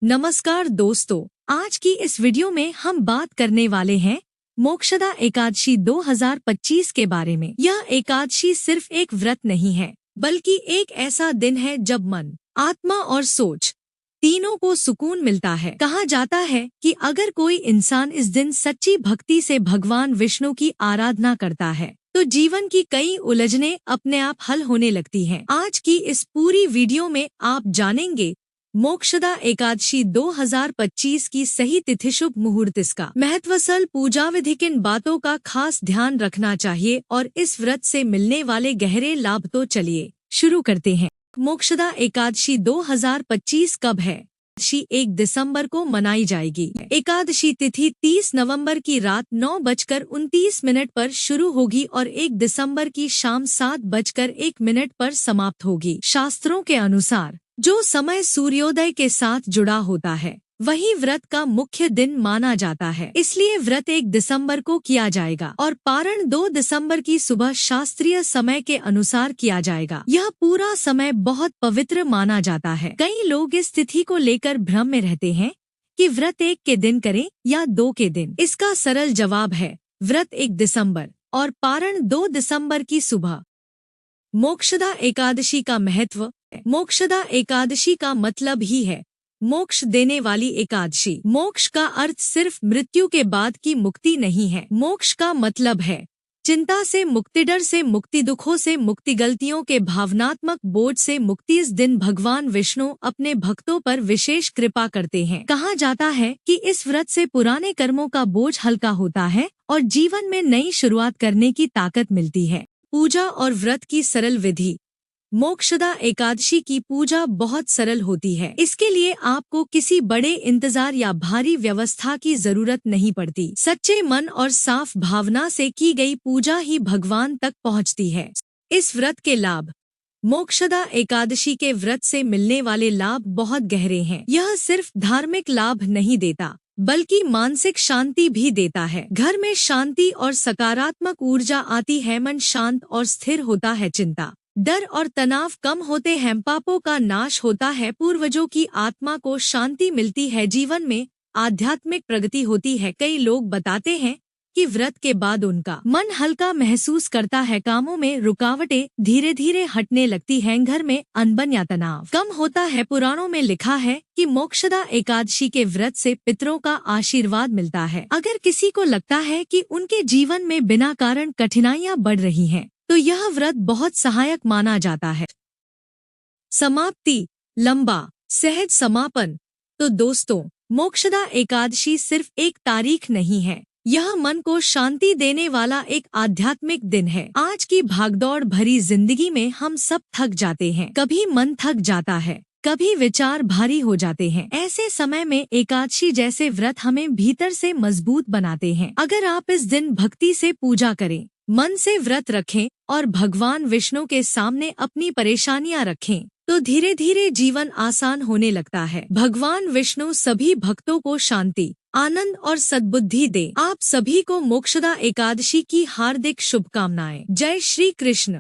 नमस्कार दोस्तों, आज की इस वीडियो में हम बात करने वाले हैं मोक्षदा एकादशी 2025 के बारे में। यह एकादशी सिर्फ एक व्रत नहीं है, बल्कि एक ऐसा दिन है जब मन, आत्मा और सोच तीनों को सुकून मिलता है। कहा जाता है कि अगर कोई इंसान इस दिन सच्ची भक्ति से भगवान विष्णु की आराधना करता है तो जीवन की कई उलझनें अपने आप हल होने लगती हैं। आज की इस पूरी वीडियो में आप जानेंगे मोक्षदा एकादशी 2025 की सही तिथि, शुभ मुहूर्त, इसका महत्व, सल पूजा विधि, किन बातों का खास ध्यान रखना चाहिए और इस व्रत से मिलने वाले गहरे लाभ। तो चलिए शुरू करते हैं। मोक्षदा एकादशी 2025 कब है? एकादशी 1 दिसंबर को मनाई जाएगी। एकादशी तिथि 30 नवंबर की रात 9:29 पर शुरू होगी और 1 दिसंबर की शाम 7:01 पर समाप्त होगी। शास्त्रों के अनुसार जो समय सूर्योदय के साथ जुड़ा होता है वही व्रत का मुख्य दिन माना जाता है, इसलिए व्रत 1 दिसंबर को किया जाएगा और पारण 2 दिसंबर की सुबह शास्त्रीय समय के अनुसार किया जाएगा। यह पूरा समय बहुत पवित्र माना जाता है। कई लोग इस तिथि को लेकर भ्रम में रहते हैं कि व्रत 1 के दिन करें या 2 के दिन। इसका सरल जवाब है व्रत 1 दिसंबर और पारण 2 दिसंबर की सुबह। मोक्षदा एकादशी का महत्व। मोक्षदा एकादशी का मतलब ही है मोक्ष देने वाली एकादशी। मोक्ष का अर्थ सिर्फ मृत्यु के बाद की मुक्ति नहीं है। मोक्ष का मतलब है चिंता से मुक्ति, डर से मुक्ति, दुखों से मुक्ति, गलतियों के भावनात्मक बोझ से मुक्ति। इस दिन भगवान विष्णु अपने भक्तों पर विशेष कृपा करते हैं। कहा जाता है कि इस व्रत से पुराने कर्मों का बोझ हल्का होता है और जीवन में नई शुरुआत करने की ताकत मिलती है। पूजा और व्रत की सरल विधि। मोक्षदा एकादशी की पूजा बहुत सरल होती है। इसके लिए आपको किसी बड़े इंतजार या भारी व्यवस्था की जरूरत नहीं पड़ती। सच्चे मन और साफ भावना से की गई पूजा ही भगवान तक पहुंचती है। इस व्रत के लाभ। मोक्षदा एकादशी के व्रत से मिलने वाले लाभ बहुत गहरे हैं। यह सिर्फ धार्मिक लाभ नहीं देता बल्कि मानसिक शांति भी देता है। घर में शांति और सकारात्मक ऊर्जा आती है। मन शांत और स्थिर होता है। चिंता, डर और तनाव कम होते हैं। पापों का नाश होता है। पूर्वजों की आत्मा को शांति मिलती है। जीवन में आध्यात्मिक प्रगति होती है। कई लोग बताते हैं कि व्रत के बाद उनका मन हल्का महसूस करता है। कामों में रुकावटें धीरे धीरे हटने लगती हैं। घर में अनबन या तनाव कम होता है। पुराणों में लिखा है कि मोक्षदा एकादशी के व्रत से पितरों का आशीर्वाद मिलता है। अगर किसी को लगता है कि उनके जीवन में बिना कारण कठिनाइयां बढ़ रही हैं, तो यह व्रत बहुत सहायक माना जाता है। समाप्ति, लंबा सहज समापन। तो दोस्तों, मोक्षदा एकादशी सिर्फ एक तारीख नहीं है, यह मन को शांति देने वाला एक आध्यात्मिक दिन है। आज की भागदौड़ भरी जिंदगी में हम सब थक जाते हैं। कभी मन थक जाता है, कभी विचार भारी हो जाते हैं। ऐसे समय में एकादशी जैसे व्रत हमें भीतर से मजबूत बनाते हैं। अगर आप इस दिन भक्ति से पूजा करें, मन से व्रत रखें और भगवान विष्णु के सामने अपनी परेशानियां रखें, तो धीरे धीरे जीवन आसान होने लगता है। भगवान विष्णु सभी भक्तों को शांति, आनंद और सद्बुद्धि दे। आप सभी को मोक्षदा एकादशी की हार्दिक शुभकामनाएं। जय श्री कृष्ण।